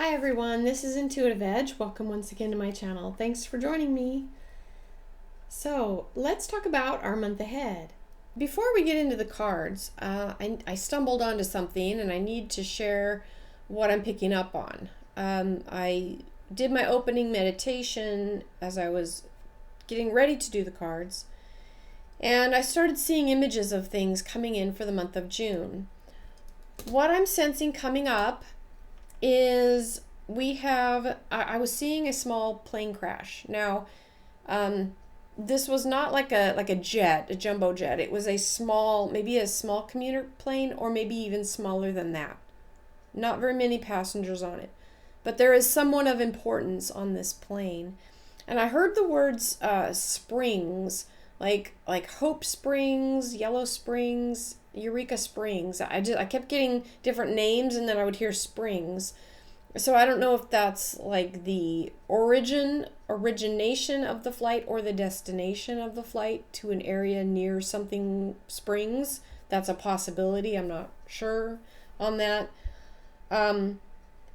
Hi everyone, this is IntuitiveEdge. Welcome once again to my channel. Thanks for joining me. So let's talk about our month ahead. Before we get into the cards, I stumbled onto something and I need to share what I'm picking up on. I did my opening meditation as I was getting ready to do the cards, and I started seeing images of things coming in for the month of June. What I'm sensing coming up is I was seeing a small plane crash. Now, this was not like a jet, a jumbo jet. It was maybe a small commuter plane, or maybe even smaller than that. Not very many passengers on it, but there is someone of importance on this plane. And I heard the words springs, like Hope Springs, Yellow Springs, Eureka Springs. I kept getting different names, and then I would hear springs. So I don't know if that's like the origination of the flight or the destination of the flight to an area near something springs. That's a possibility. I'm not sure on that.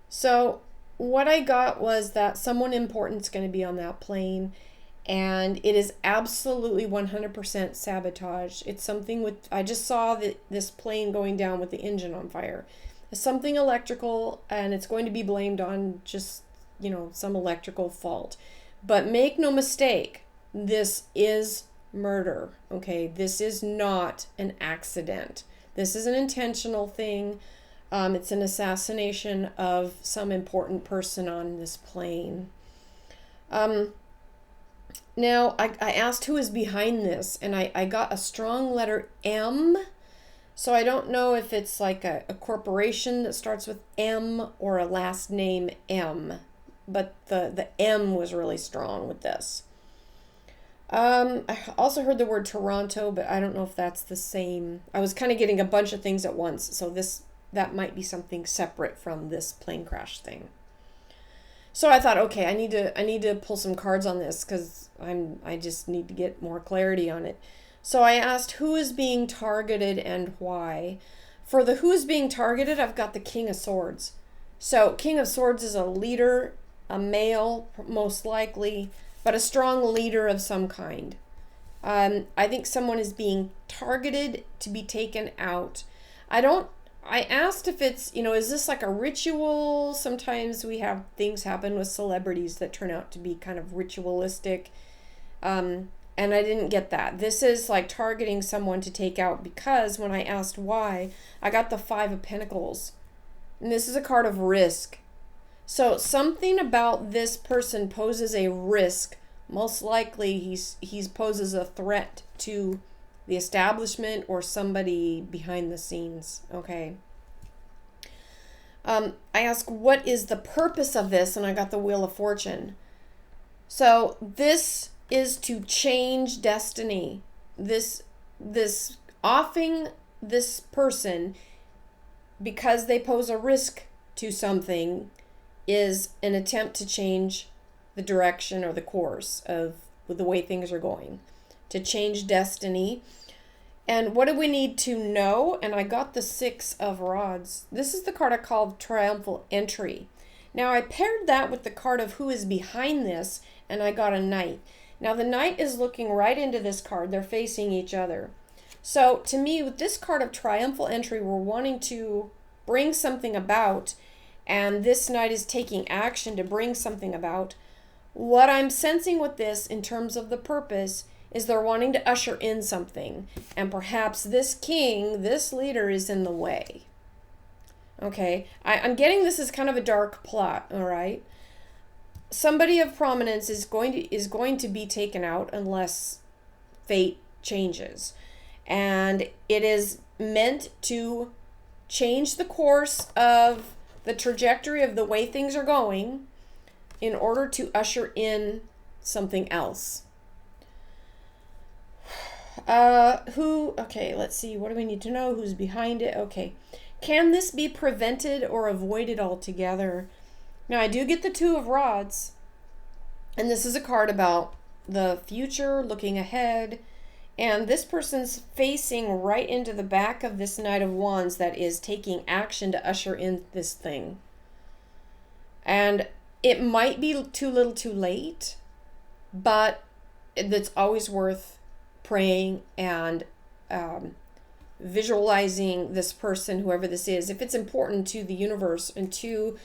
So what I got was that someone important is going to be on that plane, and it is absolutely 100% sabotage. It's something I just saw this plane going down with the engine on fire. It's something electrical, and it's going to be blamed on just, some electrical fault. But make no mistake, this is murder, okay? This is not an accident. This is an intentional thing. It's an assassination of some important person on this plane. Now, I asked who is behind this, and I got a strong letter M. So I don't know if it's like a corporation that starts with M or a last name M, but the M was really strong with this. I also heard the word Toronto, but I don't know if that's the same. I was kind of getting a bunch of things at once, so that might be something separate from this plane crash thing. So I thought, okay, I need to pull some cards on this because I just need to get more clarity on it. So I asked who is being targeted and why. For the who is being targeted, I've got the King of Swords. So King of Swords is a leader, a male most likely, but a strong leader of some kind. I think someone is being targeted to be taken out. I asked if it's, is this like a ritual? Sometimes we have things happen with celebrities that turn out to be kind of ritualistic. And I didn't get that. This is like targeting someone to take out, because when I asked why, I got the Five of Pentacles. And this is a card of risk. So something about this person poses a risk. Most likely he poses a threat to the establishment or somebody behind the scenes. Okay. I asked, what is the purpose of this? And I got the Wheel of Fortune. So this is to change destiny. This offing this person because they pose a risk to something is an attempt to change the direction or the course of the way things are going, to change destiny. And what do we need to know? And I got the Six of Rods. This is the card I called Triumphal Entry. Now I paired that with the card of who is behind this, and I got a Knight. Now the Knight is looking right into this card. They're facing each other. So to me, with this card of Triumphal Entry, we're wanting to bring something about, and this Knight is taking action to bring something about. What I'm sensing with this in terms of the purpose is they're wanting to usher in something, and perhaps this king, this leader, is in the way. Okay, I'm getting this as kind of a dark plot, all right? Somebody of prominence is going to be taken out unless fate changes. And it is meant to change the course of the trajectory of the way things are going in order to usher in something else. Okay, let's see. What do we need to know? Who's behind it? Okay. Can this be prevented or avoided altogether? Now, I do get the Two of Rods, and this is a card about the future, looking ahead, and this person's facing right into the back of this Knight of Wands that is taking action to usher in this thing. And it might be too little too late, but it's always worth praying and visualizing this person, whoever this is, if it's important to the universe and to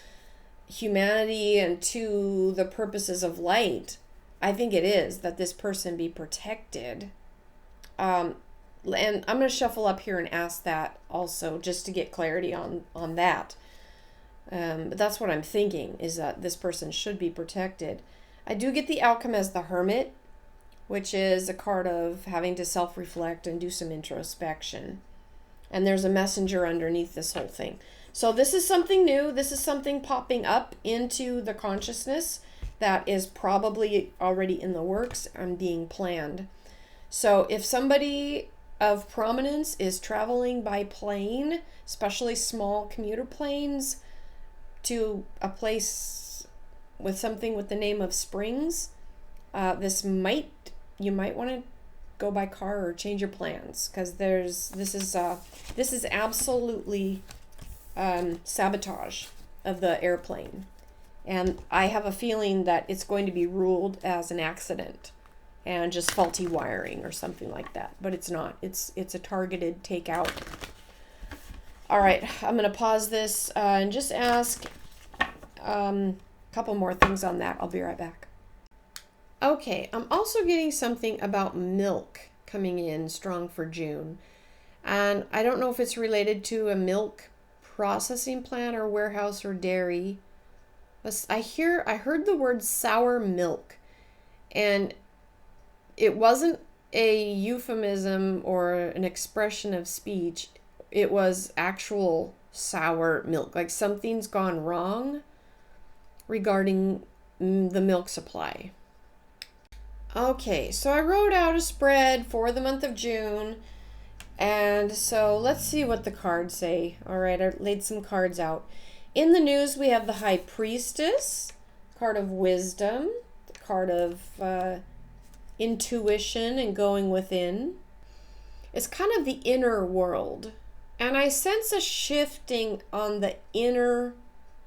humanity and to the purposes of light. I think it is that this person be protected. And I'm going to shuffle up here and ask that also, just to get clarity on that. But that's what I'm thinking, is that this person should be protected. I do get the outcome as the Hermit, which is a card of having to self-reflect and do some introspection. And there's a messenger underneath this whole thing. So this is something new. This is something popping up into the consciousness that is probably already in the works and being planned. So if somebody of prominence is traveling by plane, especially small commuter planes, to a place with something with the name of Springs, you might want to go by car or change your plans, because this is absolutely sabotage of the airplane, and I have a feeling that it's going to be ruled as an accident and just faulty wiring or something like that, but it's not. It's a targeted takeout. All right, I'm going to pause this and just ask a couple more things on that. I'll be right back. Okay, I'm also getting something about milk coming in strong for June. And I don't know if it's related to a milk processing plant or warehouse or dairy. But I heard the word sour milk. And it wasn't a euphemism or an expression of speech. It was actual sour milk. Like something's gone wrong regarding the milk supply. Okay, so I wrote out a spread for the month of June, and so let's see what the cards say. All right, I laid some cards out. In the news, we have the High Priestess, card of wisdom, the card of intuition and going within. It's kind of the inner world, and I sense a shifting on the inner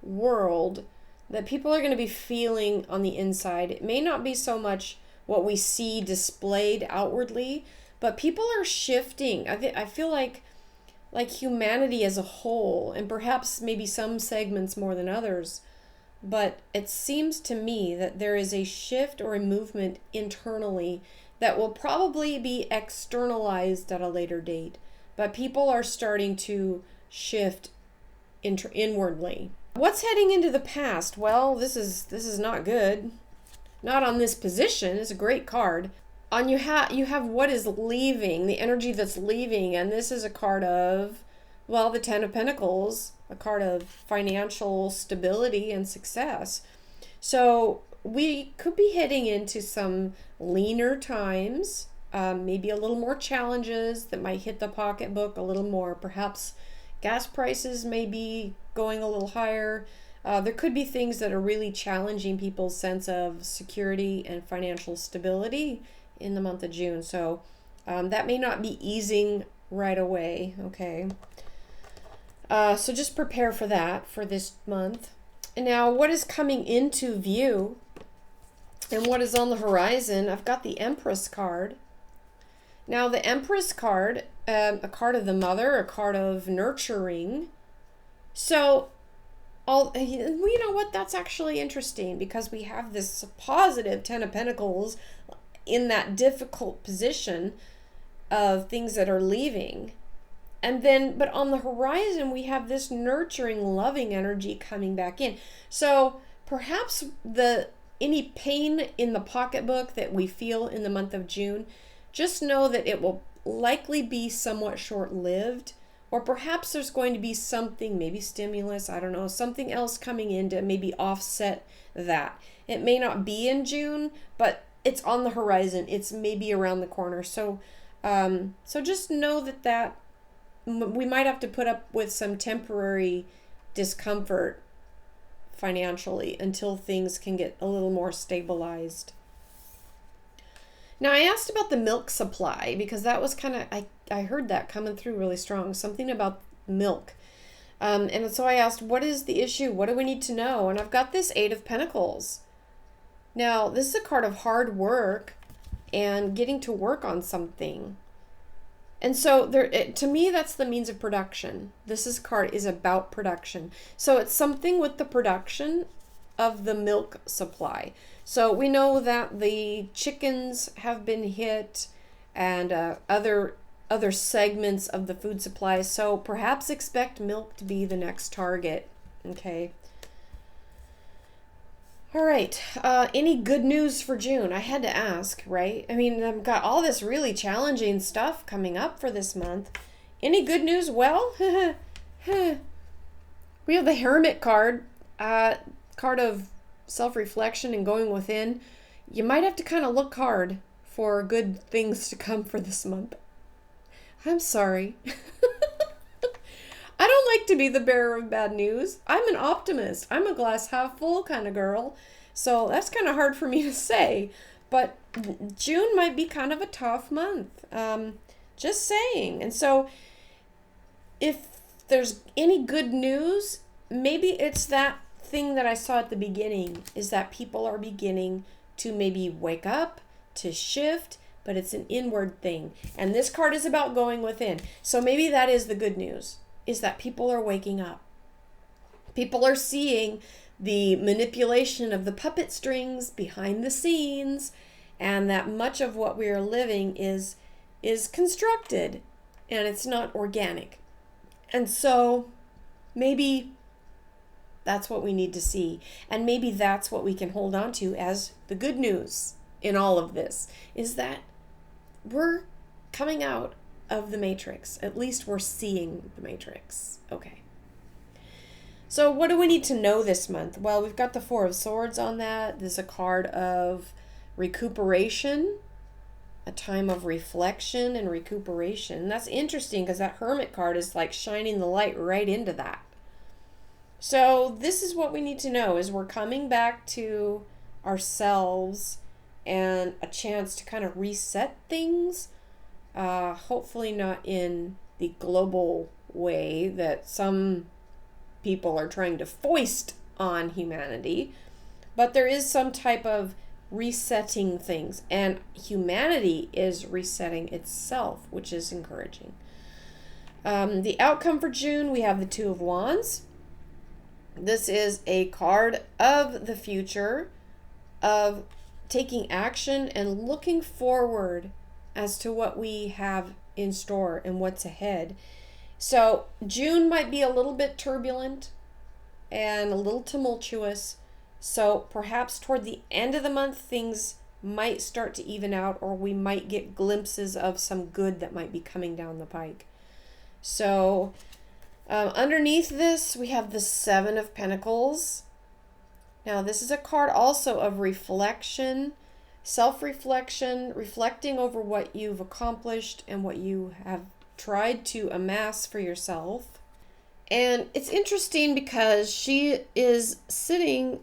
world that people are going to be feeling on the inside. It may not be so much what we see displayed outwardly, but people are shifting. I feel like humanity as a whole, and perhaps maybe some segments more than others, but it seems to me that there is a shift or a movement internally that will probably be externalized at a later date, but people are starting to shift inwardly. What's heading into the past? Well, this is not good. Not on this position. It's a great card. You have what is leaving, the energy that's leaving, and this is a card of, well, the Ten of Pentacles, a card of financial stability and success. So we could be heading into some leaner times, maybe a little more challenges that might hit the pocketbook a little more. Perhaps gas prices may be going a little higher. There could be things that are really challenging people's sense of security and financial stability in the month of June. So that may not be easing right away. Okay. So just prepare for that for this month. And now what is coming into view and what is on the horizon? I've got the Empress card. Now the Empress card, a card of the mother, a card of nurturing. So you know what, that's actually interesting, because we have this positive Ten of Pentacles in that difficult position of things that are leaving, and then but on the horizon we have this nurturing, loving energy coming back in. So perhaps any pain in the pocketbook that we feel in the month of June, just know that it will likely be somewhat short-lived. Or perhaps there's going to be something, maybe stimulus, I don't know, something else coming in to maybe offset that. It may not be in June, but it's on the horizon. It's maybe around the corner. So just know that we might have to put up with some temporary discomfort financially until things can get a little more stabilized. Now, I asked about the milk supply because that was kind of, I heard that coming through really strong, something about milk. And so I asked, what is the issue? What do we need to know? And I've got this Eight of Pentacles. Now, this is a card of hard work and getting to work on something. And so to me, that's the means of production. This card is about production. So it's something with the production of the milk supply. So we know that the chickens have been hit and other segments of the food supply. So perhaps expect milk to be the next target. Okay. All right. Any good news for June? I had to ask, right? I mean, I've got all this really challenging stuff coming up for this month. Any good news? Well, we have the Hermit card, card of self-reflection and going within. You might have to kind of look hard for good things to come for this month. I'm sorry. I don't like to be the bearer of bad news. I'm an optimist. I'm a glass half full kind of girl. So that's kind of hard for me to say. But June might be kind of a tough month. Just saying. And so if there's any good news, maybe it's that thing that I saw at the beginning, is that people are beginning to maybe wake up, to shift, but it's an inward thing. And this card is about going within. So maybe that is the good news, is that people are waking up. People are seeing the manipulation of the puppet strings behind the scenes, and that much of what we are living is constructed and it's not organic. And so maybe that's what we need to see. And maybe that's what we can hold on to as the good news in all of this, is that we're coming out of the matrix. At least we're seeing the matrix. Okay. So what do we need to know this month? Well, we've got the Four of Swords on that. This is a card of recuperation, a time of reflection and recuperation. And that's interesting because that Hermit card is like shining the light right into that. So this is what we need to know, is we're coming back to ourselves and a chance to kind of reset things. Hopefully not in the global way that some people are trying to foist on humanity, but there is some type of resetting things, and humanity is resetting itself, which is encouraging. The outcome for June, we have the Two of Wands. This is a card of the future, of taking action and looking forward as to what we have in store and what's ahead. So June might be a little bit turbulent and a little tumultuous. So perhaps toward the end of the month, things might start to even out, or we might get glimpses of some good that might be coming down the pike. So underneath this, we have the Seven of Pentacles. Now, this is a card also of reflection, self-reflection, reflecting over what you've accomplished and what you have tried to amass for yourself. And it's interesting because she is sitting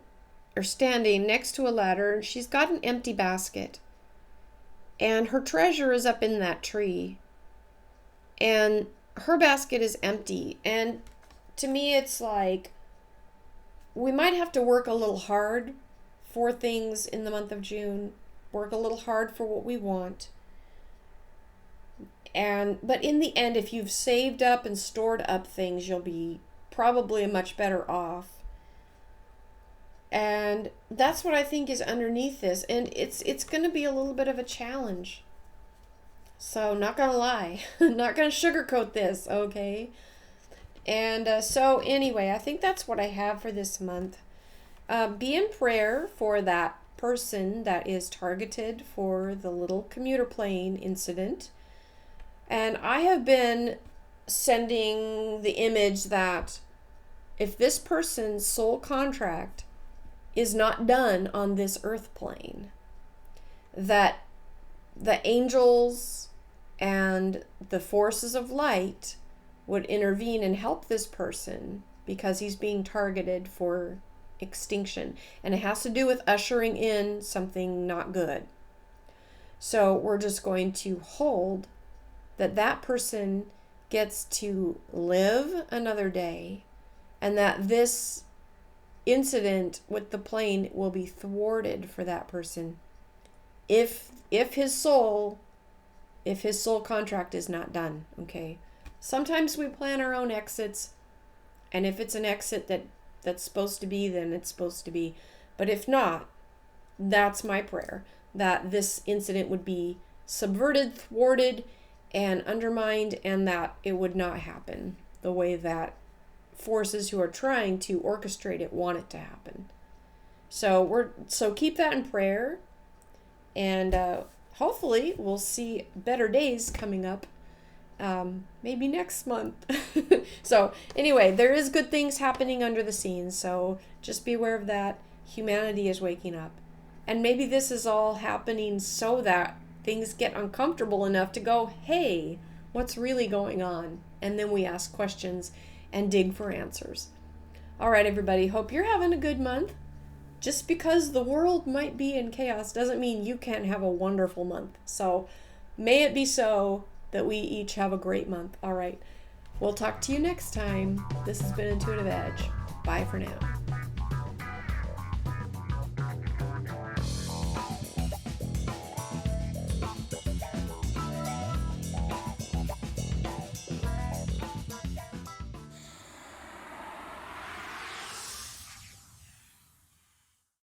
or standing next to a ladder, and she's got an empty basket. And her treasure is up in that tree. And her basket is empty. And to me, it's like, we might have to work a little hard for things in the month of June, work a little hard for what we want. But in the end, if you've saved up and stored up things, you'll be probably much better off. And that's what I think is underneath this. And it's going to be a little bit of a challenge. So not going to lie, not going to sugarcoat this, okay? And so anyway, I think that's what I have for this month. Be in prayer for that person that is targeted for the little commuter plane incident. And I have been sending the image that if this person's sole contract is not done on this earth plane, that the angels and the forces of light would intervene and help this person, because he's being targeted for extinction. And it has to do with ushering in something not good. So we're just going to hold that person gets to live another day, and that this incident with the plane will be thwarted for that person if his soul contract is not done. Okay, sometimes we plan our own exits, and if it's an exit that's supposed to be, then it's supposed to be. But if not, that's my prayer, that this incident would be subverted, thwarted, and undermined, and that it would not happen the way that forces who are trying to orchestrate it want it to happen. So keep that in prayer, and hopefully we'll see better days coming up, maybe next month. So anyway, there is good things happening under the scenes, so just be aware of that. Humanity is waking up, and maybe this is all happening so that things get uncomfortable enough to go, hey, what's really going on? And then we ask questions and dig for answers. All right, everybody, hope you're having a good month. Just because the world might be in chaos doesn't mean you can't have a wonderful month. So may it be so that we each have a great month. All right, we'll talk to you next time. This has been Intuitive Edge. Bye for now.